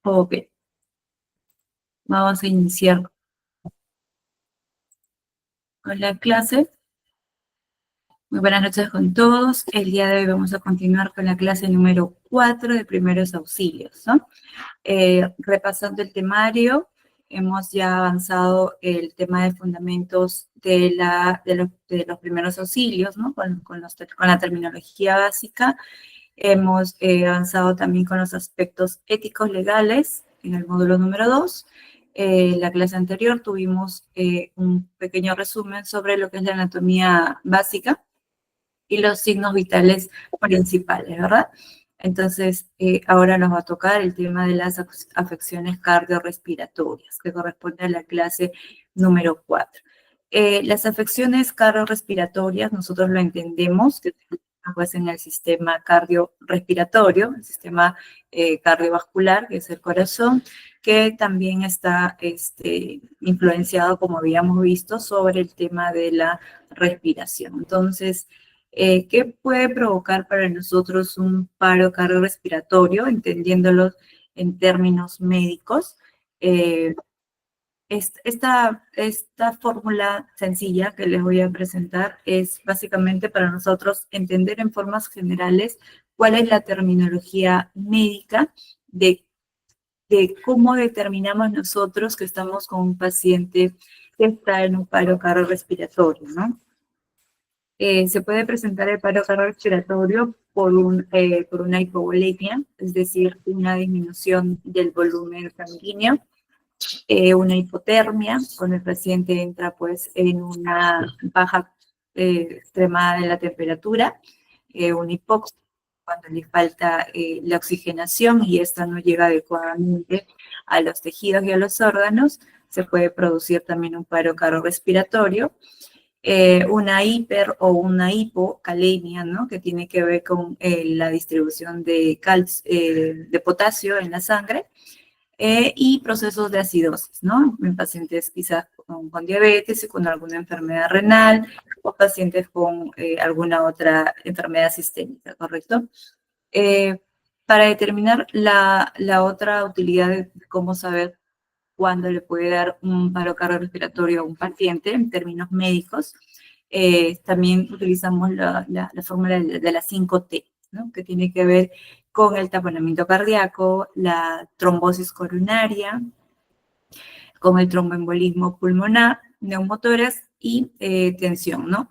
Ok, vamos a iniciar con la clase. Muy buenas noches con todos. El día de hoy vamos a continuar con la clase número 4 de primeros auxilios, ¿no? Repasando el temario, hemos ya avanzado el tema de fundamentos de los primeros auxilios, ¿no? Con la terminología básica. Hemos avanzado también con los aspectos éticos legales en el módulo número 2. La clase anterior tuvimos un pequeño resumen sobre lo que es la anatomía básica y los signos vitales principales, ¿verdad? Entonces, ahora nos va a tocar el tema de las afecciones cardiorrespiratorias, que corresponde a la clase número 4. Las afecciones cardiorrespiratorias, nosotros lo entendemos, que pues en el sistema cardiorrespiratorio, el sistema cardiovascular, que es el corazón, que también está influenciado, como habíamos visto, sobre el tema de la respiración. Entonces, ¿qué puede provocar para nosotros un paro cardiorrespiratorio, entendiéndolo en términos médicos? Esta fórmula sencilla que les voy a presentar es básicamente para nosotros entender en formas generales cuál es la terminología médica de cómo determinamos nosotros que estamos con un paciente que está en un paro cardiorrespiratorio, ¿no? Se puede presentar el paro cardiorrespiratorio por una hipovolemia, es decir, una disminución del volumen sanguíneo, una hipotermia, cuando el paciente entra pues en una baja extremada de la temperatura, una hipoxia, cuando le falta la oxigenación y esta no llega adecuadamente a los tejidos y a los órganos, se puede producir también un paro cardiorrespiratorio. Una hiper o una hipocalemia, ¿no? Que tiene que ver con la distribución de potasio en la sangre, y procesos de acidosis, ¿no? En pacientes quizás con diabetes y con alguna enfermedad renal o pacientes con alguna otra enfermedad sistémica, ¿correcto? Eh, para determinar la otra utilidad de cómo saber cuándo le puede dar un paro cardiorrespiratorio a un paciente en términos médicos, también utilizamos la fórmula de las 5T, ¿no? Que tiene que ver con el taponamiento cardíaco, la trombosis coronaria, con el tromboembolismo pulmonar, neumotórax y tensión, ¿no?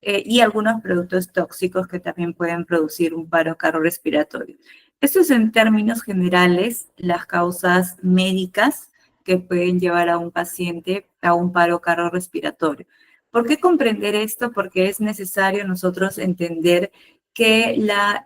Y algunos productos tóxicos que también pueden producir un paro cardiorrespiratorio. Esto es en términos generales las causas médicas que pueden llevar a un paciente a un paro cardiorrespiratorio. ¿Por qué comprender esto? Porque es necesario nosotros entender que la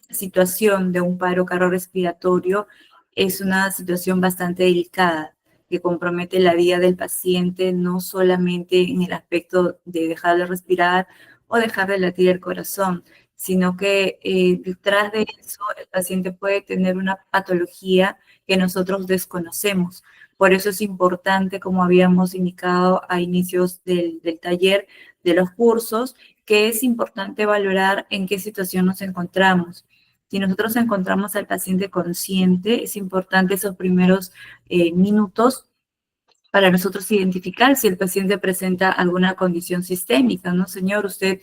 situación de un paro cardiorrespiratorio es una situación bastante delicada, que compromete la vida del paciente, no solamente en el aspecto de dejar de respirar o dejar de latir el corazón, sino que detrás de eso el paciente puede tener una patología que nosotros desconocemos. Por eso es importante, como habíamos indicado a inicios del taller, de los cursos, que es importante valorar en qué situación nos encontramos. Si nosotros encontramos al paciente consciente, es importante esos primeros minutos para nosotros identificar si el paciente presenta alguna condición sistémica, ¿no? Señor, usted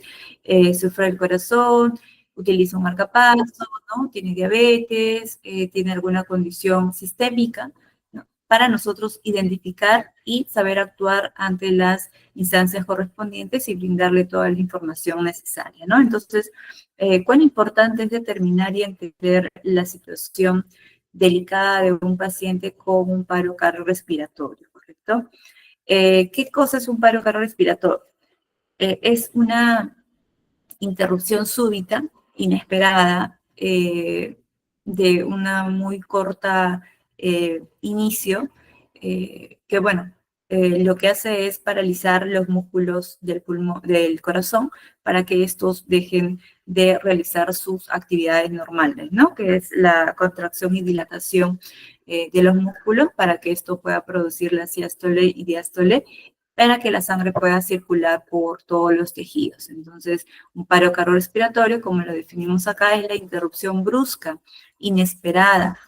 sufre del corazón, utiliza un marcapaso, ¿no? Tiene diabetes, tiene alguna condición sistémica, ¿no? Para nosotros identificar y saber actuar ante las instancias correspondientes y brindarle toda la información necesaria, ¿no? Entonces, cuán importante es determinar y entender la situación delicada de un paciente con un paro cardiorrespiratorio, ¿correcto? ¿Qué cosa es un paro cardiorrespiratorio? Es una interrupción súbita, inesperada, de una muy corta inicio, que bueno, lo que hace es paralizar los músculos del corazón para que estos dejen de realizar sus actividades normales, ¿no? Que es la contracción y dilatación de los músculos para que esto pueda producir la sístole y diástole para que la sangre pueda circular por todos los tejidos. Entonces, un paro cardiorrespiratorio, como lo definimos acá, es la interrupción brusca, inesperada,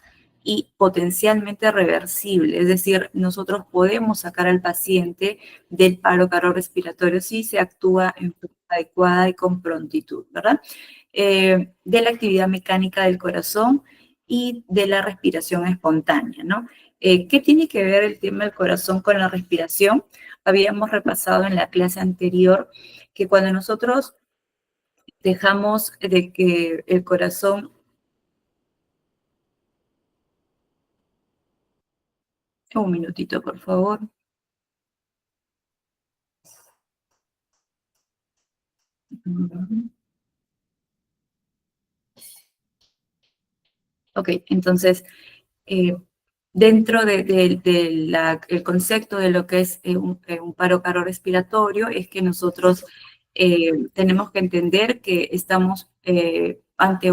y potencialmente reversible, es decir, nosotros podemos sacar al paciente del paro cardiorrespiratorio si se actúa en forma adecuada y con prontitud, ¿verdad? De la actividad mecánica del corazón y de la respiración espontánea, ¿no? ¿Qué tiene que ver el tema del corazón con la respiración? Habíamos repasado en la clase anterior que cuando nosotros dejamos de que el corazón... Un minutito, por favor. Ok, entonces, eh, dentro del concepto de lo que es un paro cardiorrespiratorio, es que nosotros tenemos que entender que estamos ante eh,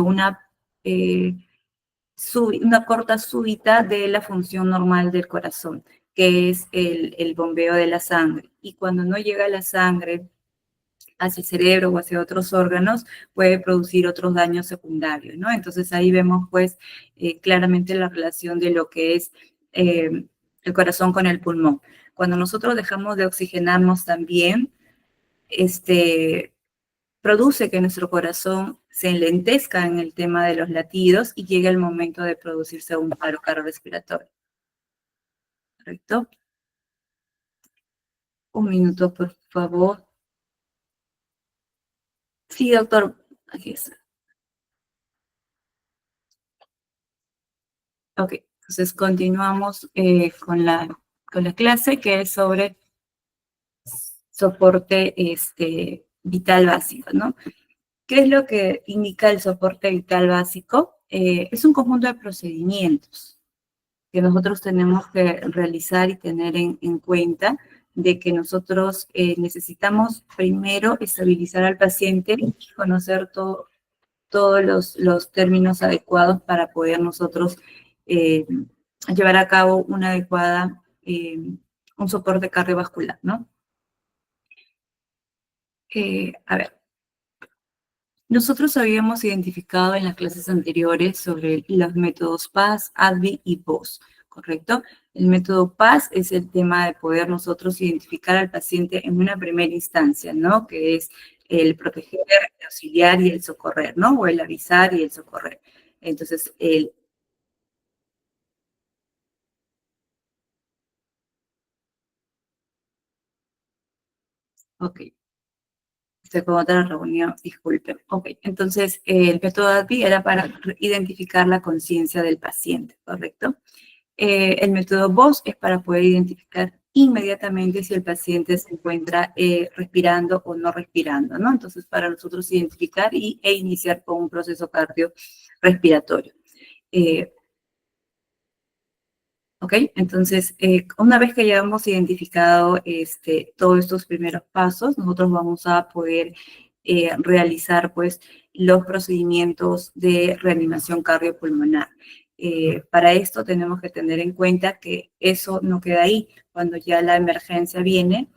una corta súbita de la función normal del corazón, que es el bombeo de la sangre. Y cuando no llega la sangre hacia el cerebro o hacia otros órganos, puede producir otros daños secundarios, ¿no? Entonces ahí vemos pues claramente la relación de lo que es el corazón con el pulmón. Cuando nosotros dejamos de oxigenarnos también, produce que nuestro corazón se enlentezca en el tema de los latidos y llegue el momento de producirse un paro cardiorrespiratorio. ¿Correcto? Un minuto, por favor. Sí, doctor. Aquí está. Ok, entonces continuamos con la clase que es sobre soporte vital básico, ¿no? ¿Qué es lo que indica el soporte vital básico? Es un conjunto de procedimientos que nosotros tenemos que realizar y tener en cuenta de que nosotros necesitamos primero estabilizar al paciente y conocer todos los términos adecuados para poder nosotros eh, llevar a cabo una adecuada, un soporte cardiovascular, ¿no? A ver, nosotros habíamos identificado en las clases anteriores sobre los métodos PAS, ADVI y POS, ¿correcto? El método PAS es el tema de poder nosotros identificar al paciente en una primera instancia, ¿no? Que es el proteger, el auxiliar y el socorrer, ¿no? O el avisar y el socorrer. Entonces, ok, estoy con otra reunión, disculpen. Ok, entonces el método ADVI era para identificar la conciencia del paciente, ¿correcto? El método VOS es para poder identificar inmediatamente si el paciente se encuentra respirando o no respirando, ¿no? Entonces, para nosotros identificar e iniciar con un proceso cardiorrespiratorio. ¿Ok? Entonces, una vez que ya hemos identificado todos estos primeros pasos, nosotros vamos a poder realizar, pues, los procedimientos de reanimación cardiopulmonar. Para esto tenemos que tener en cuenta que eso no queda ahí. Cuando ya la emergencia viene,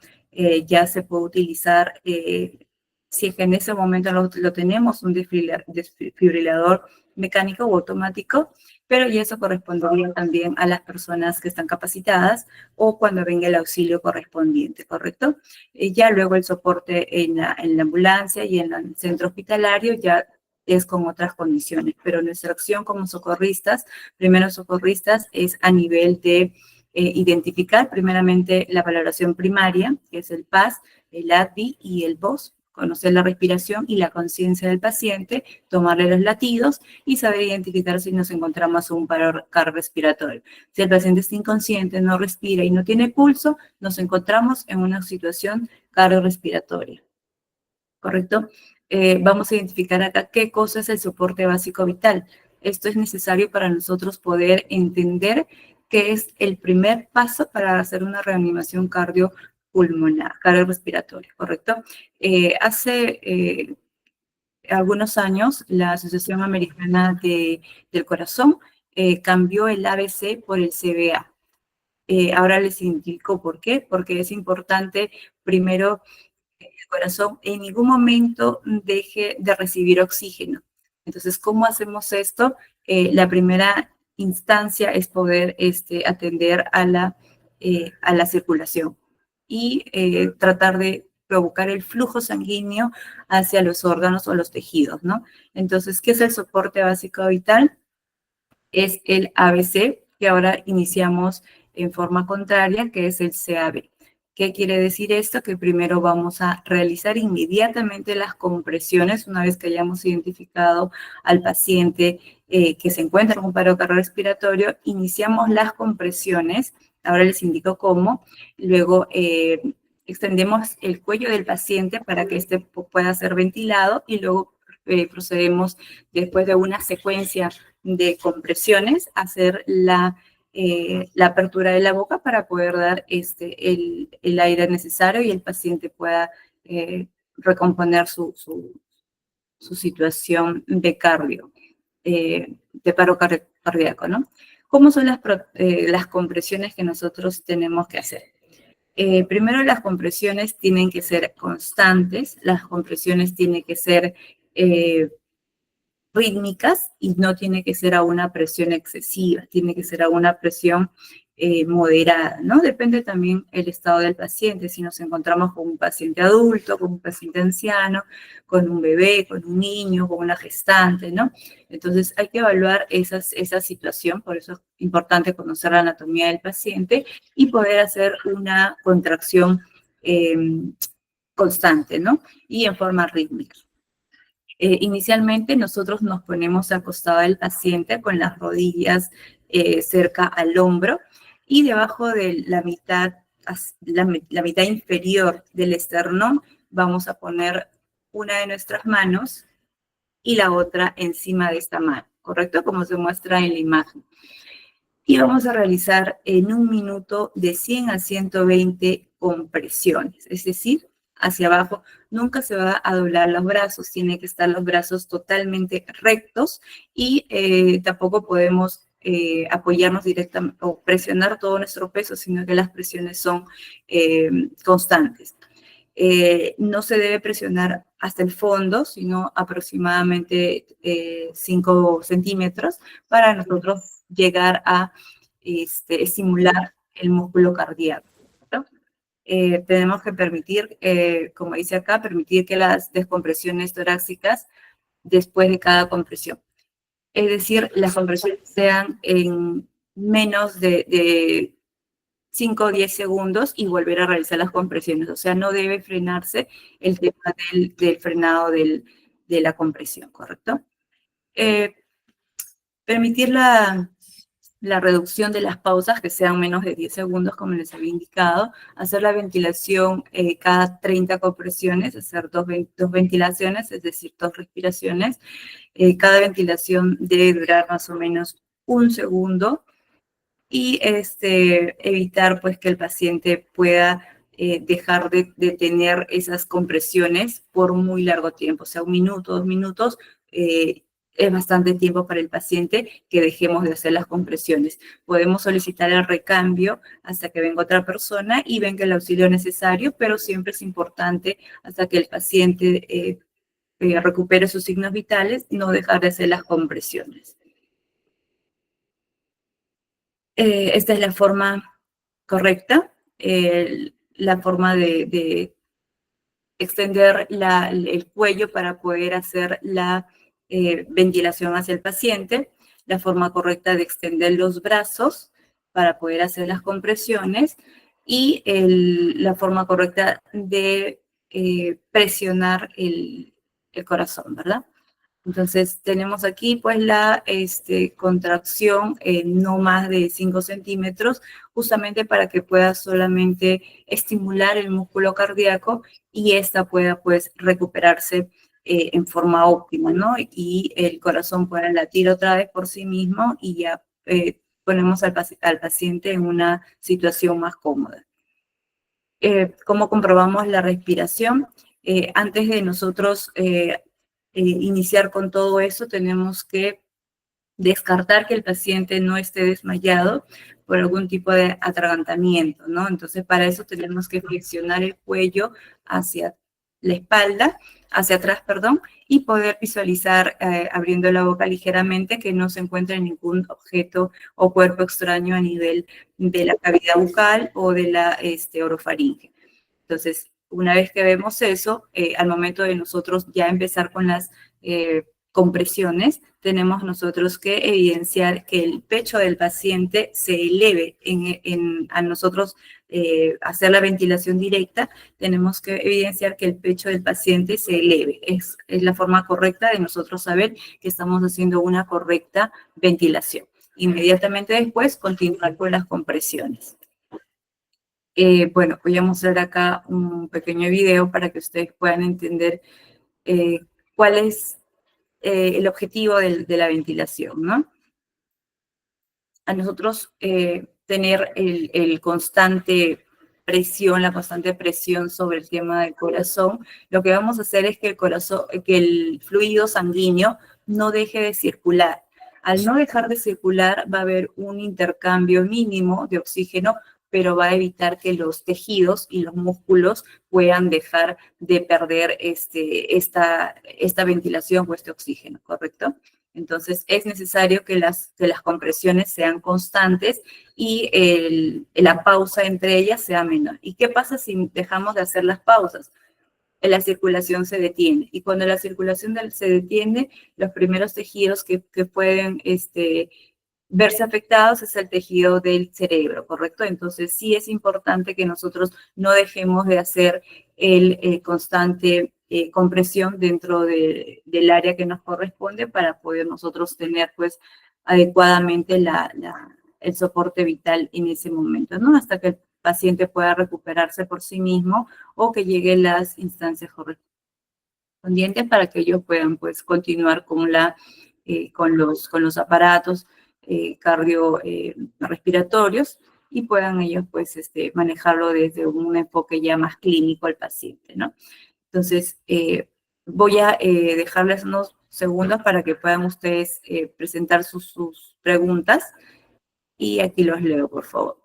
ya se puede utilizar, si es que en ese momento lo tenemos, un desfibrilador mecánico o automático, pero y eso correspondería también a las personas que están capacitadas o cuando venga el auxilio correspondiente, ¿correcto? Ya luego el soporte en la ambulancia y en el centro hospitalario ya es con otras condiciones, pero nuestra acción como socorristas, primeros socorristas, es a nivel de identificar primeramente la valoración primaria, que es el PAS, el ADVI y el VOS, conocer la respiración y la conciencia del paciente, tomarle los latidos y saber identificar si nos encontramos en un paro cardiorrespiratorio. Si el paciente está inconsciente, no respira y no tiene pulso, nos encontramos en una situación cardiorrespiratoria. ¿Correcto? Vamos a identificar acá qué cosa es el soporte básico vital. Esto es necesario para nosotros poder entender qué es el primer paso para hacer una reanimación cardiopulmonar, cardiorrespiratoria, ¿correcto? Hace algunos años, la Asociación Americana del Corazón cambió el ABC por el CBA. Ahora les indico por qué, porque es importante primero que el corazón en ningún momento deje de recibir oxígeno. Entonces, ¿cómo hacemos esto? La primera instancia es poder atender a la circulación y tratar de provocar el flujo sanguíneo hacia los órganos o los tejidos, ¿no? Entonces, ¿qué es el soporte básico vital? Es el ABC, que ahora iniciamos en forma contraria, que es el CAB. ¿Qué quiere decir esto? Que primero vamos a realizar inmediatamente las compresiones, una vez que hayamos identificado al paciente que se encuentra en un paro cardiorrespiratorio, iniciamos las compresiones, ahora les indico cómo, luego extendemos el cuello del paciente para que éste pueda ser ventilado y luego procedemos, después de una secuencia de compresiones, hacer la apertura de la boca para poder dar el aire necesario y el paciente pueda recomponer su situación de cardio, de paro cardíaco, ¿no? ¿Cómo son las compresiones que nosotros tenemos que hacer? Primero, las compresiones tienen que ser constantes, las compresiones tienen que ser rítmicas y no tiene que ser a una presión excesiva, tiene que ser a una presión moderada, ¿no? Depende también el estado del paciente, si nos encontramos con un paciente adulto, con un paciente anciano, con un bebé, con un niño, con una gestante, ¿no? Entonces hay que evaluar esa situación, por eso es importante conocer la anatomía del paciente y poder hacer una contracción constante, ¿no? Y en forma rítmica. Inicialmente nosotros nos ponemos acostado del paciente con las rodillas cerca al hombro y debajo de la mitad inferior del esternón vamos a poner una de nuestras manos y la otra encima de esta mano, ¿correcto? Como se muestra en la imagen. Y vamos a realizar en un minuto de 100 a 120 compresiones, es decir, hacia abajo. Nunca se va a doblar los brazos, tienen que estar los brazos totalmente rectos y tampoco podemos apoyarnos directamente o presionar todo nuestro peso, sino que las presiones son constantes. No se debe presionar hasta el fondo, sino aproximadamente 5 centímetros para nosotros llegar a estimular el músculo cardíaco, ¿no? Tenemos que permitir, como dice acá, permitir que las descompresiones torácicas después de cada compresión. Es decir, las compresiones sean en menos de 5 o 10 segundos y volver a realizar las compresiones. O sea, no debe frenarse el tema del frenado de la compresión, ¿correcto? Permitir la reducción de las pausas, que sean menos de 10 segundos, como les había indicado, hacer la ventilación cada 30 compresiones, hacer dos ventilaciones, es decir, 2 respiraciones. Cada ventilación debe durar más o menos 1 segundo y evitar pues que el paciente pueda dejar de tener esas compresiones por muy largo tiempo, o sea, 1 minuto, 2 minutos, es bastante tiempo para el paciente que dejemos de hacer las compresiones. Podemos solicitar el recambio hasta que venga otra persona y venga el auxilio necesario, pero siempre es importante hasta que el paciente recupere sus signos vitales, no dejar de hacer las compresiones. Esta es la forma correcta, la forma de extender el cuello para poder hacer la ventilación hacia el paciente, la forma correcta de extender los brazos para poder hacer las compresiones y la forma correcta de presionar el corazón, ¿verdad? Entonces, tenemos aquí pues la contracción no más de 5 centímetros, justamente para que pueda solamente estimular el músculo cardíaco y esta pueda pues recuperarse en forma óptima, ¿no? Y el corazón pueda latir otra vez por sí mismo y ya ponemos al paciente en una situación más cómoda. ¿Cómo comprobamos la respiración? Antes de nosotros iniciar con todo eso, tenemos que descartar que el paciente no esté desmayado por algún tipo de atragantamiento, ¿no? Entonces, para eso tenemos que flexionar el cuello hacia la espalda, hacia atrás, perdón, y poder visualizar abriendo la boca ligeramente que no se encuentre ningún objeto o cuerpo extraño a nivel de la cavidad bucal o de la orofaringe. Entonces, una vez que vemos eso, al momento de nosotros ya empezar con las compresiones, tenemos nosotros que evidenciar que el pecho del paciente se eleve. A nosotros hacer la ventilación directa, tenemos que evidenciar que el pecho del paciente se eleve. Es la forma correcta de nosotros saber que estamos haciendo una correcta ventilación. Inmediatamente después, continuar con las compresiones. Bueno, voy a mostrar acá un pequeño video para que ustedes puedan entender cuál es el objetivo de la ventilación, ¿no? A nosotros tener el constante presión, la constante presión sobre el tema del corazón, lo que vamos a hacer es que el corazón, que el fluido sanguíneo no deje de circular. Al no dejar de circular va a haber un intercambio mínimo de oxígeno, pero va a evitar que los tejidos y los músculos puedan dejar de perder esta ventilación o este oxígeno, ¿correcto? Entonces, es necesario que las compresiones sean constantes y la pausa entre ellas sea menor. ¿Y qué pasa si dejamos de hacer las pausas? La circulación se detiene. Y cuando la circulación se detiene, los primeros tejidos que pueden verse afectados es el tejido del cerebro, ¿correcto? Entonces, sí es importante que nosotros no dejemos de hacer el constante compresión dentro del área que nos corresponde para poder nosotros tener, pues, adecuadamente el soporte vital en ese momento, ¿no? Hasta que el paciente pueda recuperarse por sí mismo o que lleguen las instancias correspondientes para que ellos puedan, pues, continuar con los aparatos cardiorrespiratorios y puedan ellos, pues, manejarlo desde un enfoque ya más clínico al paciente, ¿no? Entonces, voy a dejarles unos segundos para que puedan ustedes presentar sus preguntas y aquí los leo, por favor.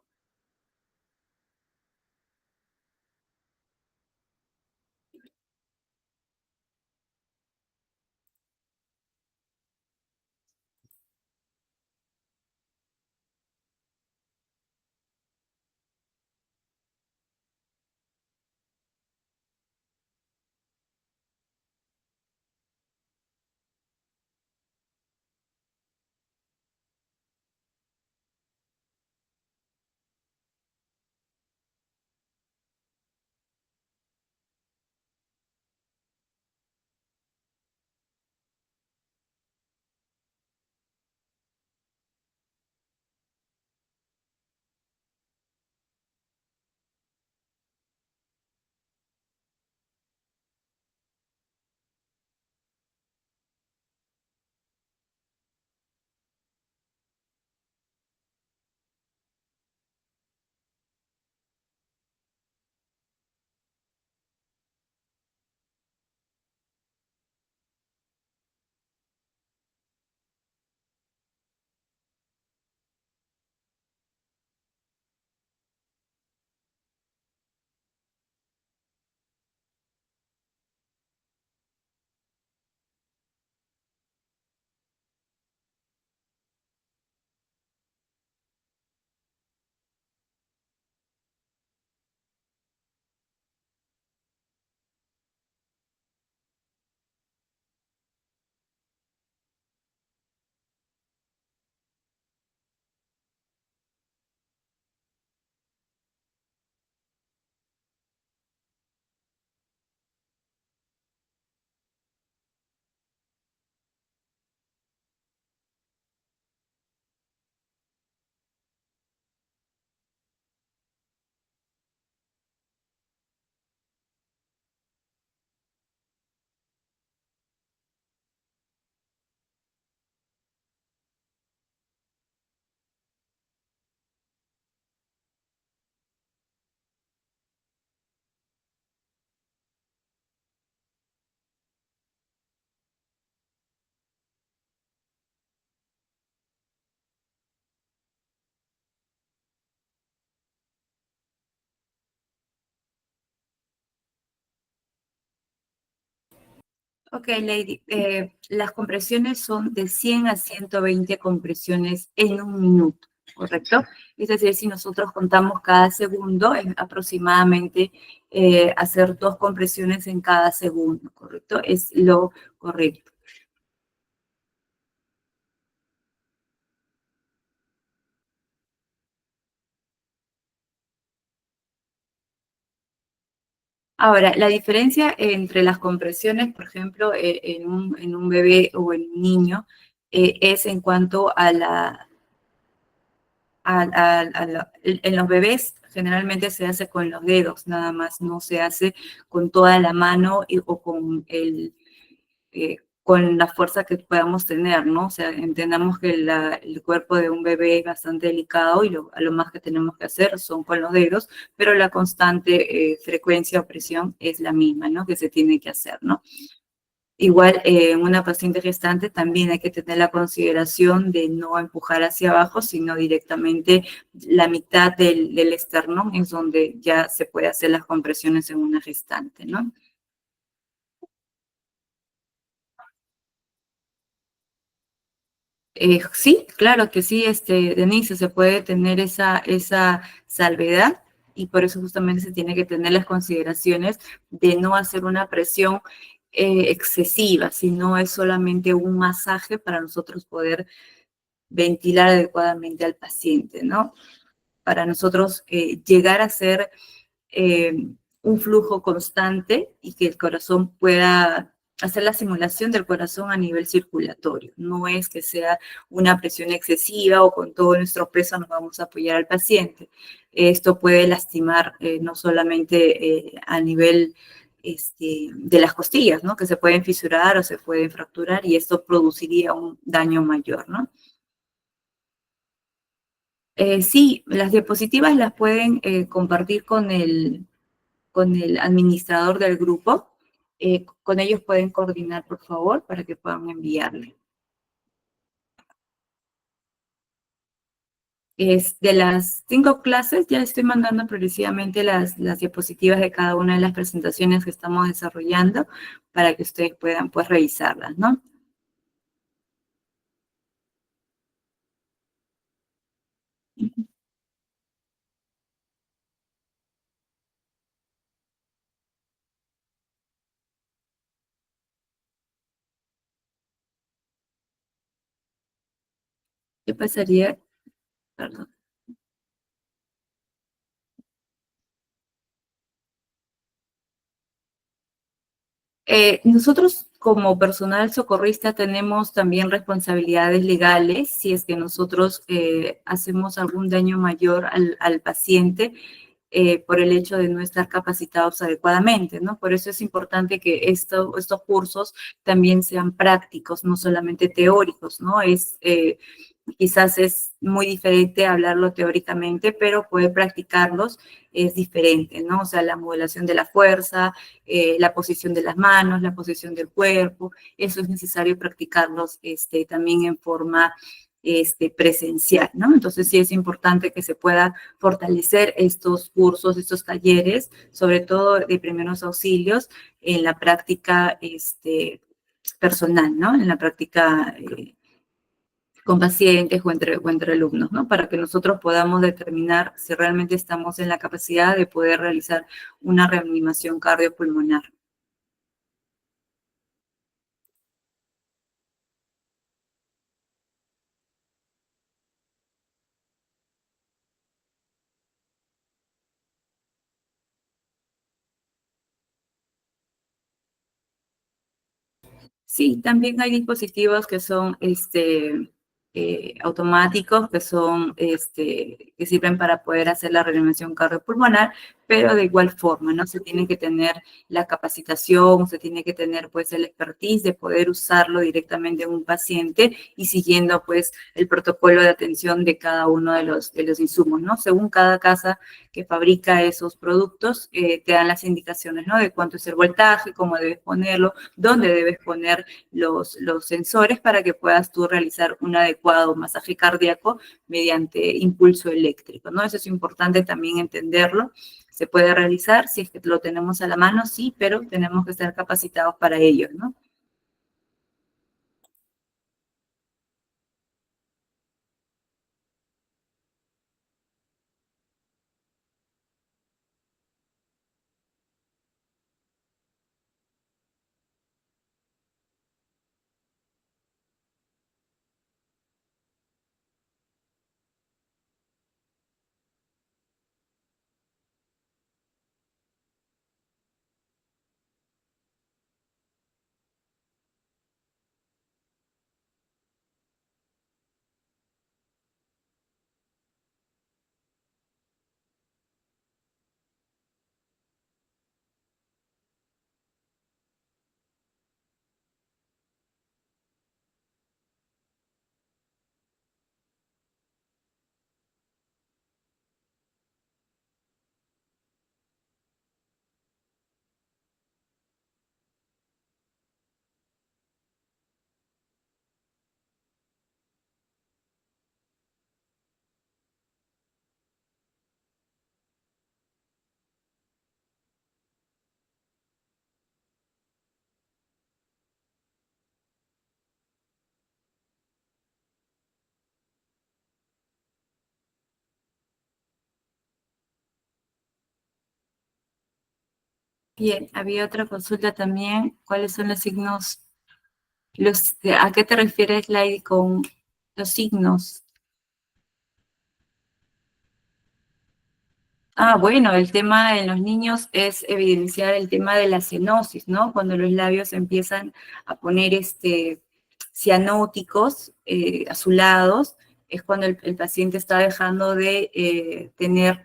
Ok, Lady, las compresiones son de 100 a 120 compresiones en un minuto, ¿correcto? Es decir, si nosotros contamos cada segundo, es aproximadamente hacer 2 compresiones en cada segundo, ¿correcto? Es lo correcto. Ahora, la diferencia entre las compresiones, por ejemplo, en un bebé o en un niño, es en cuanto a en los bebés generalmente se hace con los dedos, nada más, no se hace con toda la mano o con la fuerza que podamos tener, ¿no? O sea, entendamos que el cuerpo de un bebé es bastante delicado y a lo más que tenemos que hacer son con los dedos, pero la constante frecuencia o presión es la misma, ¿no? Que se tiene que hacer, ¿no? Igual en una paciente gestante también hay que tener la consideración de no empujar hacia abajo, sino directamente la mitad del esternón es donde ya se puede hacer las compresiones en una gestante, ¿no? Sí, claro que sí, Denise, se puede tener esa salvedad y por eso justamente se tiene que tener las consideraciones de no hacer una presión excesiva, sino es solamente un masaje para nosotros poder ventilar adecuadamente al paciente, ¿no? Para nosotros llegar a ser eh, un flujo constante y que el corazón pueda hacer la simulación del corazón a nivel circulatorio. No es que sea una presión excesiva o con todo nuestro peso nos vamos a apoyar al paciente. Esto puede lastimar no solamente a nivel de las costillas, ¿no? Que se pueden fisurar o se pueden fracturar y esto produciría un daño mayor, ¿no? Sí, las diapositivas las pueden compartir con el administrador del grupo. Con ellos pueden coordinar, por favor, para que puedan enviarle. De las 5 clases, ya estoy mandando progresivamente las diapositivas de cada una de las presentaciones que estamos desarrollando para que ustedes puedan, pues, revisarlas, ¿no? ¿Qué pasaría? Perdón. Nosotros como personal socorrista tenemos también responsabilidades legales si es que nosotros hacemos algún daño mayor al paciente por el hecho de no estar capacitados adecuadamente, ¿no? Por eso es importante que estos cursos también sean prácticos, no solamente teóricos, ¿no? Quizás es muy diferente hablarlo teóricamente, pero poder practicarlos es diferente, ¿no? O sea, la modelación de la fuerza, la posición de las manos, la posición del cuerpo, eso es necesario practicarlos también en forma presencial, ¿no? Entonces sí es importante que se pueda fortalecer estos cursos, estos talleres, sobre todo de primeros auxilios, en la práctica personal, ¿no? En la práctica con pacientes o entre alumnos, ¿no? Para que nosotros podamos determinar si realmente estamos en la capacidad de poder realizar una reanimación cardiopulmonar. Sí, también hay dispositivos que son automáticos, que sirven para poder hacer la reanimación cardiopulmonar, pero de igual forma, ¿no? Se tiene que tener la capacitación, se tiene que tener, pues, el expertise de poder usarlo directamente en un paciente y siguiendo, pues, el protocolo de atención de cada uno de los insumos, ¿no? Según cada casa que fabrica esos productos, te dan las indicaciones, ¿no? De cuánto es el voltaje, cómo debes ponerlo, dónde debes poner los sensores para que puedas tú realizar un adecuado masaje cardíaco mediante impulso eléctrico, ¿no? Eso es importante también entenderlo. Se puede realizar si es que lo tenemos a la mano, sí, pero tenemos que estar capacitados para ello, ¿no? Bien, había otra consulta también. ¿Cuáles son los signos? ¿A qué te refieres, Lady, con los signos? Ah, bueno, el tema en los niños es evidenciar el tema de la cianosis, ¿no? Cuando los labios empiezan a poner cianóticos, azulados, es cuando el paciente está dejando de tener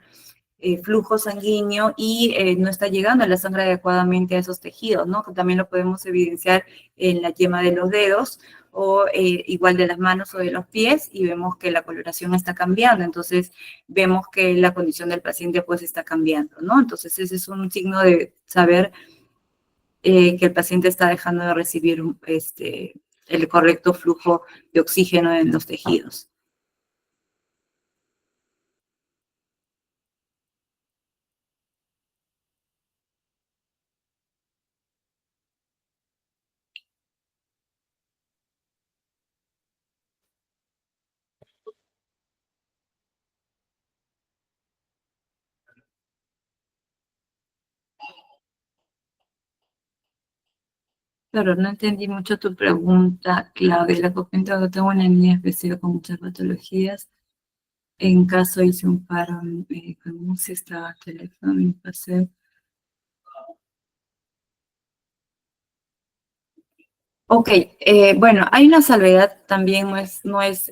flujo sanguíneo y no está llegando la sangre adecuadamente a esos tejidos, ¿no? Que también lo podemos evidenciar en la yema de los dedos o igual de las manos o de los pies y vemos que la coloración está cambiando, entonces vemos que la condición del paciente pues está cambiando, ¿no? Entonces ese es un signo de saber que el paciente está dejando de recibir el correcto flujo de oxígeno en los tejidos. Claro, no entendí mucho tu pregunta, Claudia. La comento que tengo una niña especial con muchas patologías. En caso hice un paro con un estaba teléfono, me pasé. Ok, bueno, hay una salvedad también, no es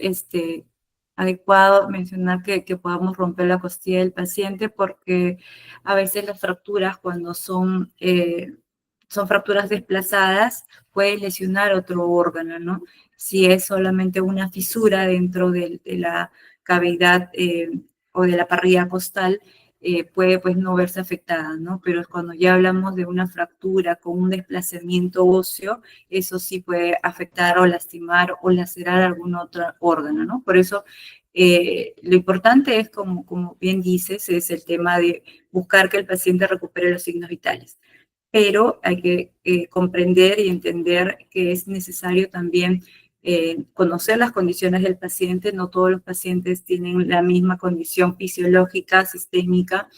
adecuado mencionar que podamos romper la costilla del paciente porque a veces las fracturas cuando son fracturas desplazadas pueden lesionar otro órgano, ¿no? Si es solamente una fisura dentro de la cavidad o de la parrilla costal, puede pues no verse afectada, ¿no? Pero cuando ya hablamos de una fractura con un desplazamiento óseo, eso sí puede afectar o lastimar o lacerar algún otro órgano, ¿no? Por eso lo importante es, como bien dices, es el tema de buscar que el paciente recupere los signos vitales. Pero hay que comprender y entender que es necesario también conocer las condiciones del paciente. No todos los pacientes tienen la misma condición fisiológica, sistémica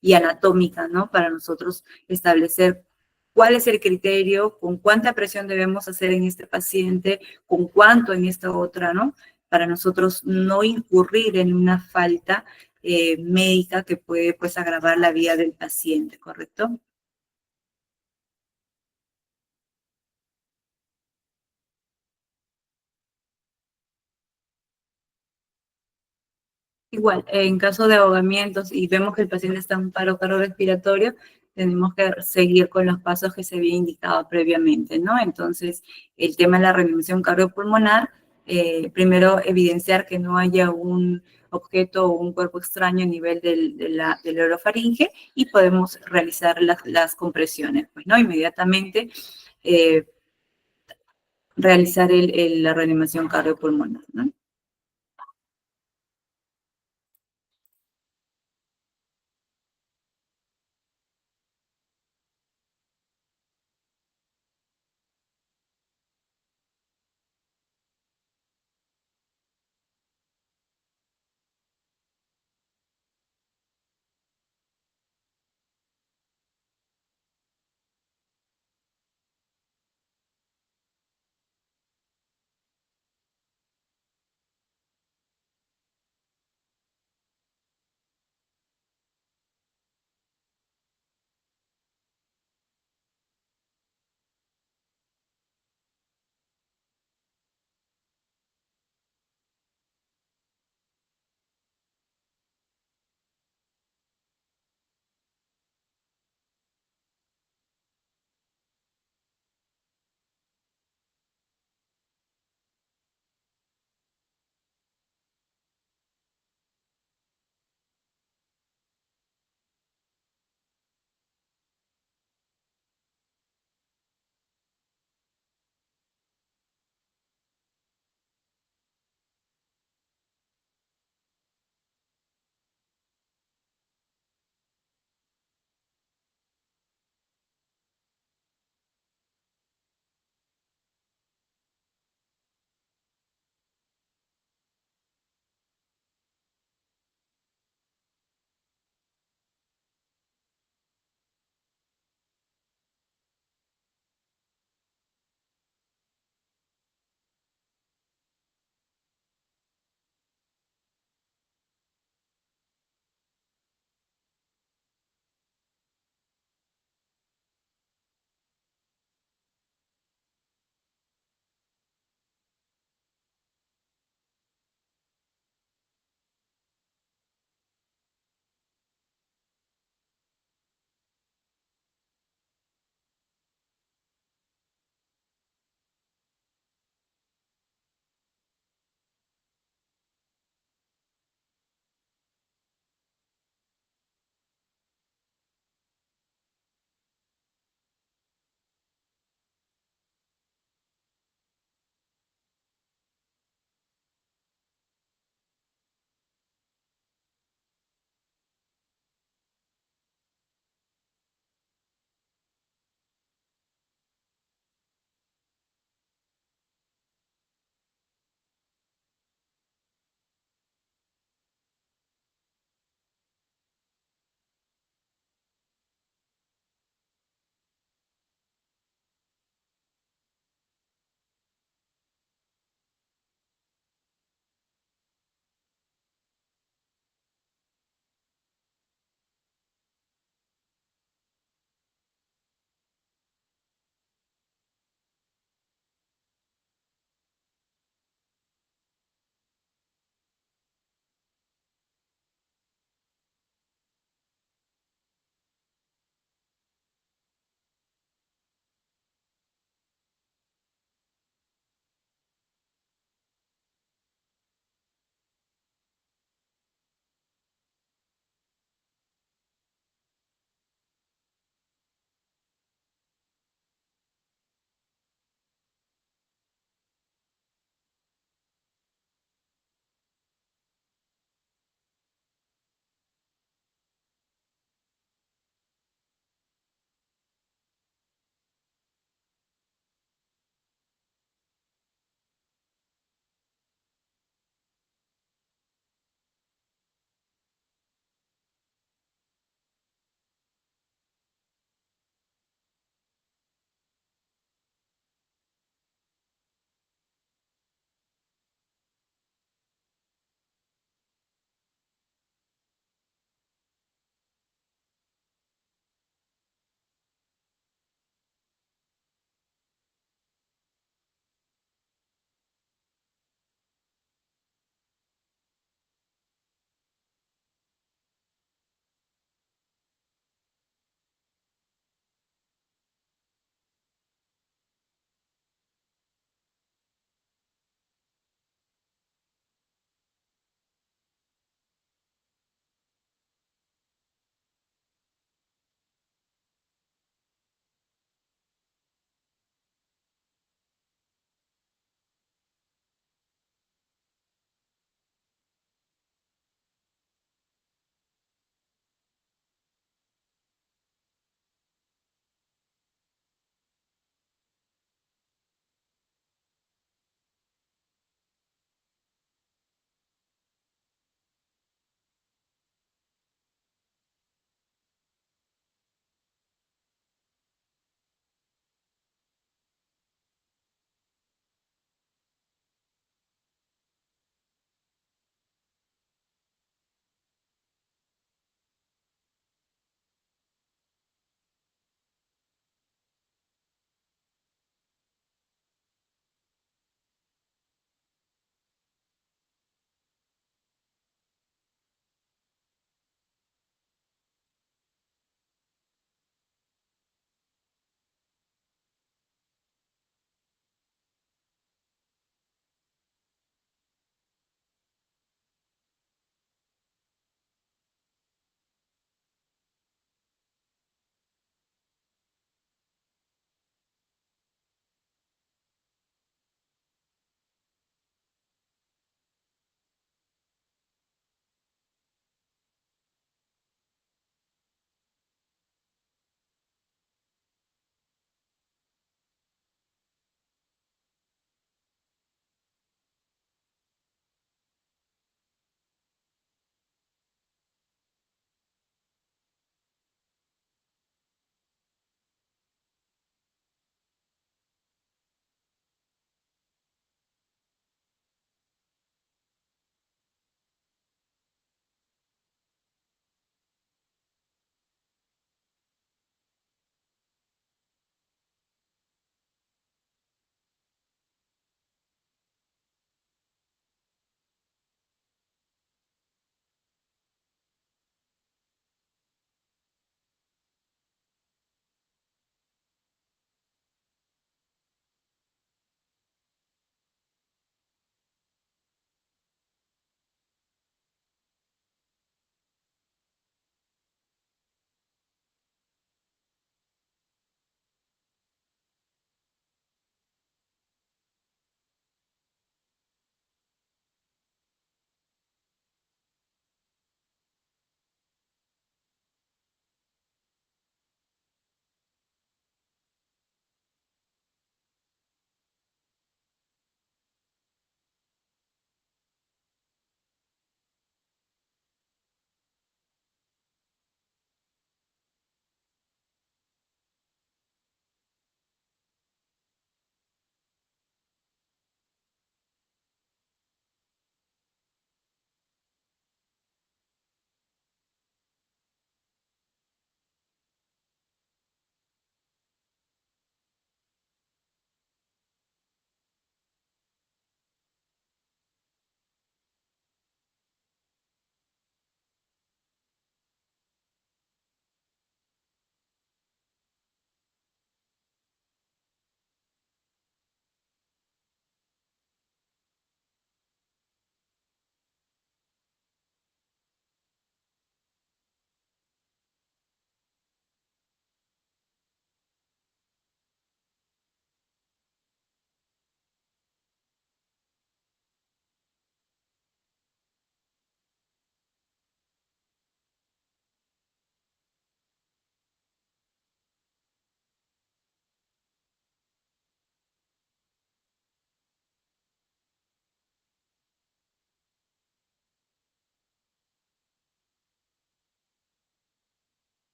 y anatómica, ¿no? Para nosotros establecer cuál es el criterio, con cuánta presión debemos hacer en este paciente, con cuánto en esta otra, ¿no? Para nosotros no incurrir en una falta médica que puede, pues, agravar la vida del paciente, ¿correcto? Igual, en caso de ahogamientos y vemos que el paciente está en un paro cardiorrespiratorio, tenemos que seguir con los pasos que se había indicado previamente, ¿no? Entonces, el tema de la reanimación cardiopulmonar, primero evidenciar que no haya un objeto o un cuerpo extraño a nivel del orofaringe y podemos realizar las compresiones, pues, ¿no? Inmediatamente eh, realizar la reanimación cardiopulmonar, ¿no?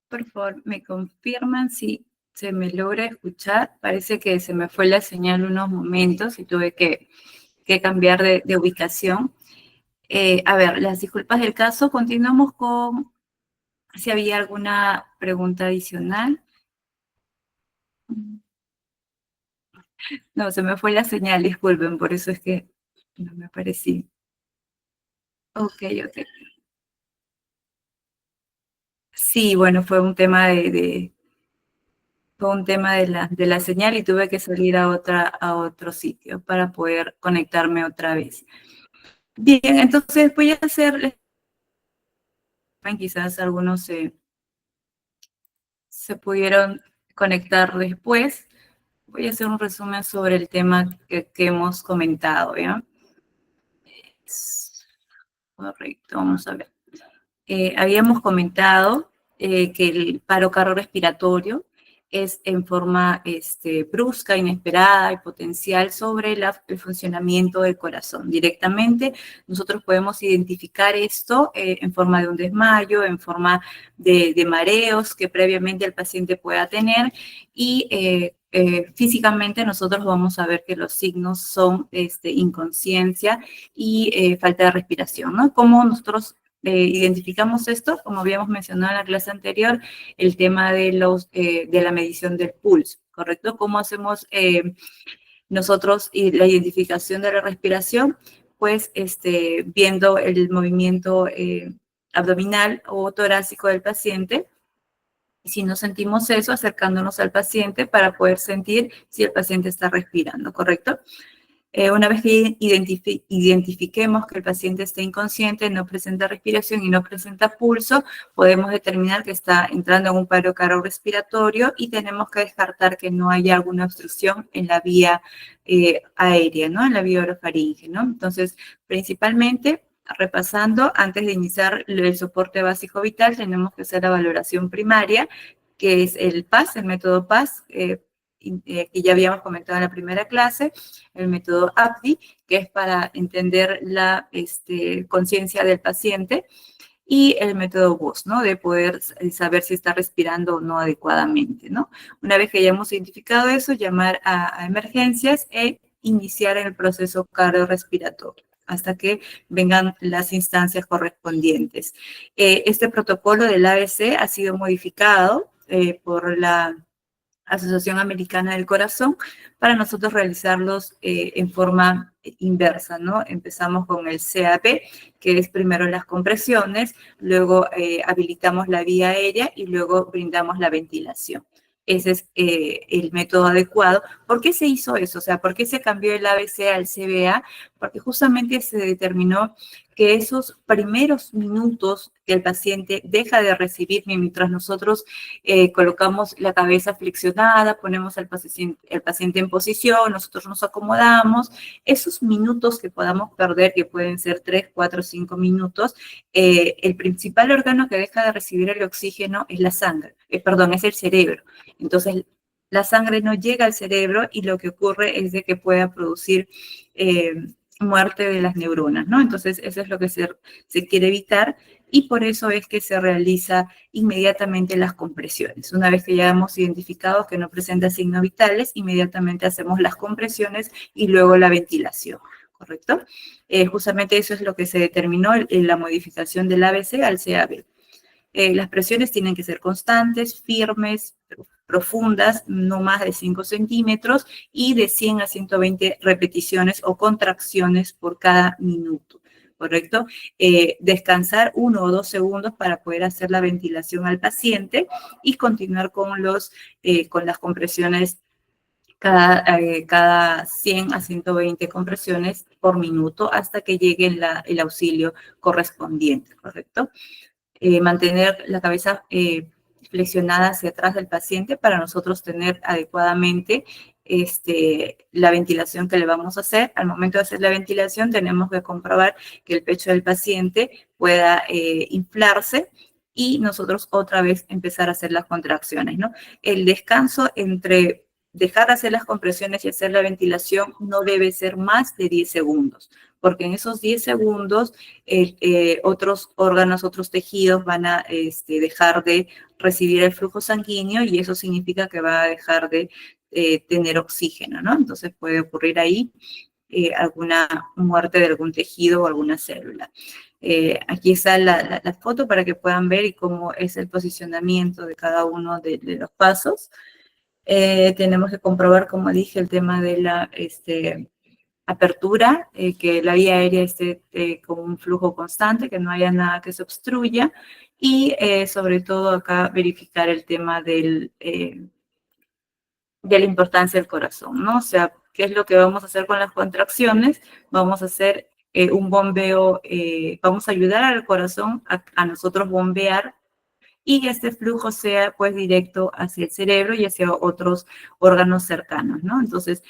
Por favor, me confirman si se me logra escuchar. Parece que se me fue la señal unos momentos y tuve que cambiar de ubicación. A ver, las disculpas del caso. Continuamos con si había alguna pregunta adicional. No, se me fue la señal, disculpen, por eso es que no me apareció. Ok, ok. Sí, bueno, fue un tema fue un tema de la señal y tuve que salir a otro sitio para poder conectarme otra vez. Bien, entonces voy a hacer, quizás algunos se pudieron conectar después. Voy a hacer un resumen sobre el tema que hemos comentado, ¿ya? Correcto, vamos a ver. Habíamos comentado que el paro cardiorrespiratorio es en forma brusca, inesperada y potencial sobre el funcionamiento del corazón. Directamente nosotros podemos identificar esto en forma de un desmayo, en forma de mareos que previamente el paciente pueda tener y físicamente nosotros vamos a ver que los signos son inconsciencia y falta de respiración, ¿no? Como nosotros identificamos esto, como habíamos mencionado en la clase anterior, el tema de la medición del pulso, ¿correcto? ¿Cómo hacemos nosotros la identificación de la respiración? Pues viendo el movimiento abdominal o torácico del paciente. Si no sentimos eso, acercándonos al paciente para poder sentir si el paciente está respirando, ¿correcto? Una vez que identifiquemos que el paciente está inconsciente, no presenta respiración y no presenta pulso, podemos determinar que está entrando en un paro cardiorrespiratorio y tenemos que descartar que no haya alguna obstrucción en la vía aérea, ¿no? En la vía orofaringe, ¿no? Entonces, principalmente, repasando, antes de iniciar el soporte básico vital, tenemos que hacer la valoración primaria, que es el PAS, el método PAS, que ya habíamos comentado en la primera clase, el método APDI, que es para entender la conciencia del paciente, y el método VOS, ¿no? De poder saber si está respirando o no adecuadamente, ¿no? Una vez que hayamos identificado eso, llamar a emergencias e iniciar el proceso cardiorrespiratorio hasta que vengan las instancias correspondientes. Este protocolo del ABC ha sido modificado por la Asociación Americana del Corazón, para nosotros realizarlos en forma inversa, ¿no? Empezamos con el CAP, que es primero las compresiones, luego habilitamos la vía aérea y luego brindamos la ventilación. Ese es el método adecuado. ¿Por qué se hizo eso? O sea, ¿por qué se cambió el ABC al CBA? Porque justamente se determinó que esos primeros minutos que el paciente deja de recibir mientras nosotros colocamos la cabeza flexionada, ponemos al paciente en posición, nosotros nos acomodamos, esos minutos que podamos perder, que pueden ser 3, 4, 5 minutos, el principal órgano que deja de recibir el oxígeno es la sangre, perdón, es el cerebro. Entonces, la sangre no llega al cerebro y lo que ocurre es de que pueda producir muerte de las neuronas, ¿no? Entonces, eso es lo que se quiere evitar y por eso es que se realiza inmediatamente las compresiones. Una vez que ya hemos identificado que no presenta signos vitales, inmediatamente hacemos las compresiones y luego la ventilación, ¿correcto? Justamente eso es lo que se determinó en la modificación del ABC al CAB. Las presiones tienen que ser constantes, firmes, profundas, no más de 5 centímetros y de 100 a 120 repeticiones o contracciones por cada minuto, ¿correcto? Descansar 1 o 2 segundos para poder hacer la ventilación al paciente y continuar con las compresiones cada 100 a 120 compresiones por minuto hasta que llegue el auxilio correspondiente, ¿correcto? Mantener la cabeza flexionada hacia atrás del paciente para nosotros tener adecuadamente la ventilación que le vamos a hacer. Al momento de hacer la ventilación tenemos que comprobar que el pecho del paciente pueda inflarse y nosotros otra vez empezar a hacer las contracciones, ¿no? El descanso entre dejar de hacer las compresiones y hacer la ventilación no debe ser más de 10 segundos, porque en esos 10 segundos otros órganos, otros tejidos van a dejar de recibir el flujo sanguíneo y eso significa que va a dejar de tener oxígeno, ¿no? Entonces puede ocurrir ahí alguna muerte de algún tejido o alguna célula. Aquí está la foto para que puedan ver y cómo es el posicionamiento de cada uno de los pasos. Tenemos que comprobar, como dije, el tema de la apertura, que la vía aérea esté con un flujo constante, que no haya nada que se obstruya y sobre todo acá verificar el tema de la importancia del corazón, ¿no? O sea, ¿qué es lo que vamos a hacer con las contracciones? Vamos a hacer un bombeo, vamos a ayudar al corazón a nosotros bombear y que este flujo sea pues directo hacia el cerebro y hacia otros órganos cercanos, ¿no? Entonces,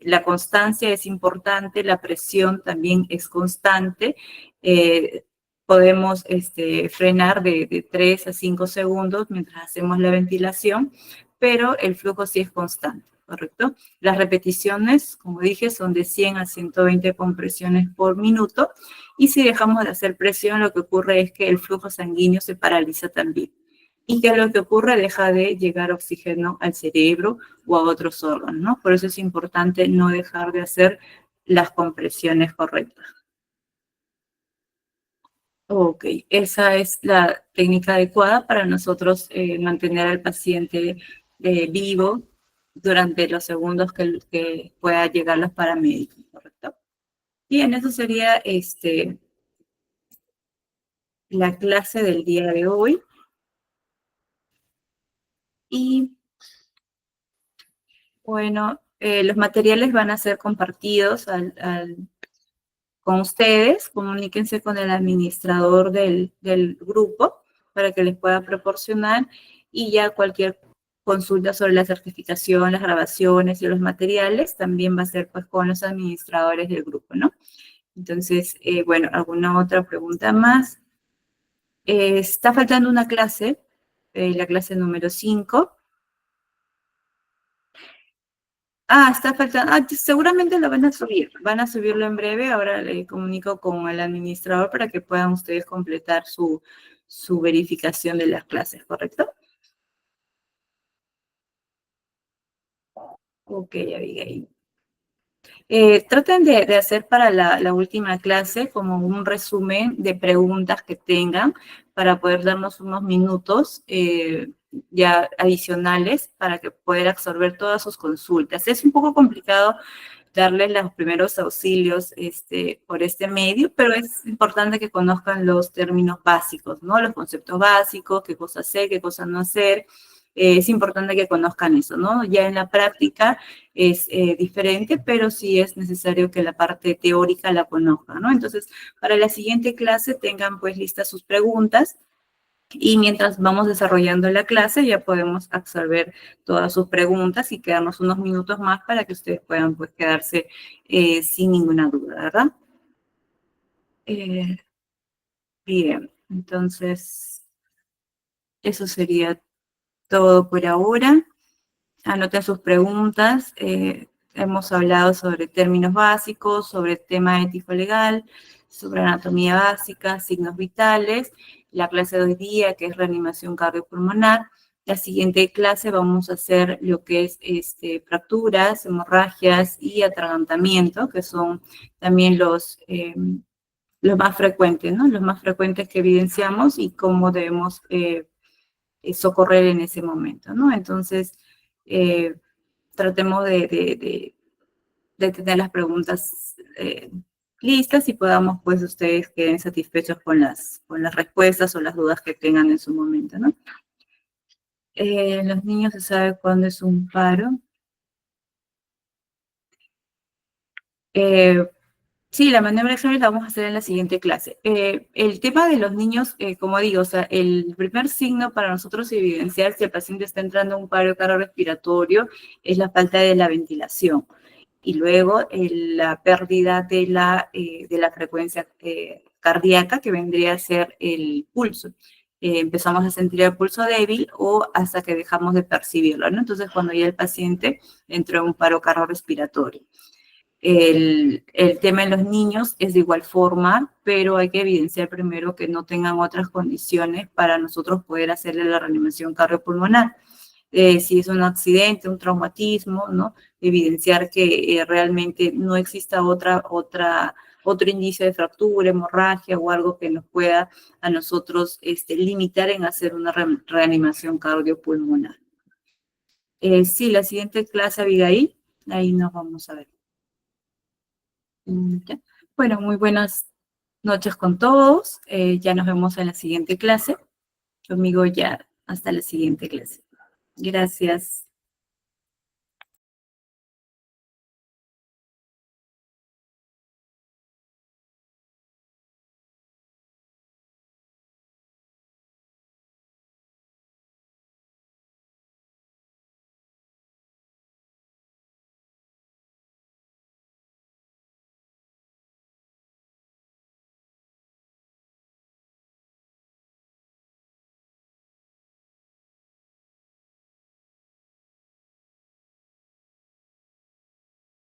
la constancia es importante, la presión también es constante, podemos frenar de 3 a 5 segundos mientras hacemos la ventilación, pero el flujo sí es constante, ¿correcto? Las repeticiones, como dije, son de 100 a 120 compresiones por minuto, y si dejamos de hacer presión, lo que ocurre es que el flujo sanguíneo se paraliza también. ¿Y qué es lo que ocurre? Deja de llegar oxígeno al cerebro o a otros órganos, ¿no? Por eso es importante no dejar de hacer las compresiones correctas. Ok, esa es la técnica adecuada para nosotros mantener al paciente vivo durante los segundos que pueda llegar los paramédicos, ¿correcto? Bien, eso sería la clase del día de hoy. Y bueno, los materiales van a ser compartidos con ustedes. Comuníquense con el administrador del grupo para que les pueda proporcionar y ya cualquier consulta sobre la certificación, las grabaciones y los materiales también va a ser pues con los administradores del grupo, ¿no? Entonces, bueno, ¿alguna otra pregunta más? Está faltando una clase, la clase número 5. Está faltando. Seguramente lo van a subir. Van a subirlo en breve. Ahora le comunico con el administrador para que puedan ustedes completar su verificación de las clases, ¿correcto? Ok, Abigail. Traten de hacer para la última clase como un resumen de preguntas que tengan para poder darnos unos minutos ya adicionales para que puedan absorber todas sus consultas. Es un poco complicado darles los primeros auxilios por este medio, pero es importante que conozcan los términos básicos, ¿no? Los conceptos básicos, qué cosa hacer, qué cosa no hacer. Es importante que conozcan eso, ¿no? Ya en la práctica es diferente, pero sí es necesario que la parte teórica la conozcan, ¿no? Entonces, para la siguiente clase tengan pues listas sus preguntas y mientras vamos desarrollando la clase ya podemos absorber todas sus preguntas y quedarnos unos minutos más para que ustedes puedan pues quedarse sin ninguna duda, ¿verdad? Bien, entonces eso sería todo por ahora. Anoten sus preguntas. Hemos hablado sobre términos básicos, sobre tema ético-legal, sobre anatomía básica, signos vitales. La clase de hoy día, que es reanimación cardiopulmonar. La siguiente clase vamos a hacer lo que es fracturas, hemorragias y atragantamiento, que son también los más frecuentes, ¿no? Los más frecuentes que evidenciamos y cómo debemos socorrer en ese momento, ¿no? Entonces, tratemos de tener las preguntas listas y podamos, pues, ustedes queden satisfechos con las respuestas o las dudas que tengan en su momento, ¿no? Los niños se sabe cuándo es un paro. Sí, la maniobra examen la vamos a hacer en la siguiente clase. El tema de los niños, como digo, o sea, el primer signo para nosotros evidenciar si el paciente está entrando en un paro cardiorrespiratorio es la falta de la ventilación. Y luego la pérdida de la frecuencia cardíaca, que vendría a ser el pulso. empezamos a sentir el pulso débil o hasta que dejamos de percibirlo, ¿no? Entonces, cuando ya el paciente entró en un paro cardiorrespiratorio. El tema en los niños es de igual forma, pero hay que evidenciar primero que no tengan otras condiciones para nosotros poder hacerle la reanimación cardiopulmonar. Si es un accidente, un traumatismo, ¿no? Evidenciar que realmente no exista otro indicio de fractura, hemorragia o algo que nos pueda a nosotros limitar en hacer una reanimación cardiopulmonar. Sí, la siguiente clase, Abigail, ahí nos vamos a ver. Ya. Bueno, muy buenas noches con todos. Ya nos vemos en la siguiente clase. Conmigo ya hasta la siguiente clase. Gracias.